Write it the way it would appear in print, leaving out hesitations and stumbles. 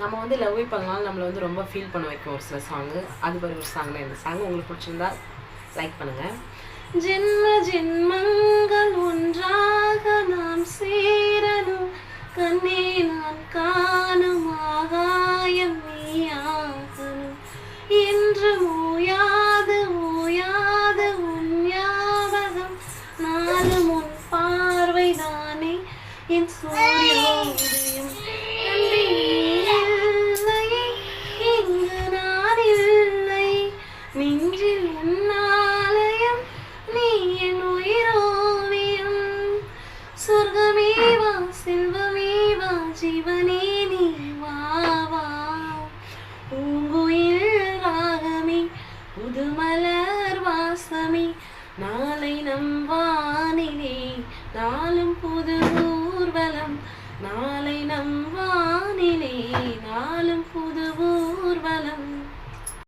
நம்ம வந்து லவ்வே பண்ணாலும் நம்மளை வந்து ரொம்ப ஃபீல் பண்ண வைக்கும் ஒரு சில சாங்கு. அது மாதிரி ஒரு சாங் தான் இந்த சாங். உங்களுக்கு பிடிச்சிருந்தா லைக் பண்ணுங்கள். ஜென்ம ஜென்மங்கள் ஒன்றாக நாம் சேரணும், கண்ணே நான் காணும் ஆகாயம் நீயாகணும், என்று ஓயாது ஓயாது உன் ஞாபகம், நாளும் உன் பார்வைதானே என் சூரியோதயம். இங்கு நான் இல்லை, நெஞ்சில் உன்னாலயம், நீ என் உயிரோவியம். சொர்க்கமேவா செல்வமேவா ஜீவனே நீ வா வா, பூங்குயில் ராகமே புதுமலர் வாசமே, நாளை நம் வானிலே நாளும் புது ஊர்வலம், நாளை நம் வானிலே நாளும்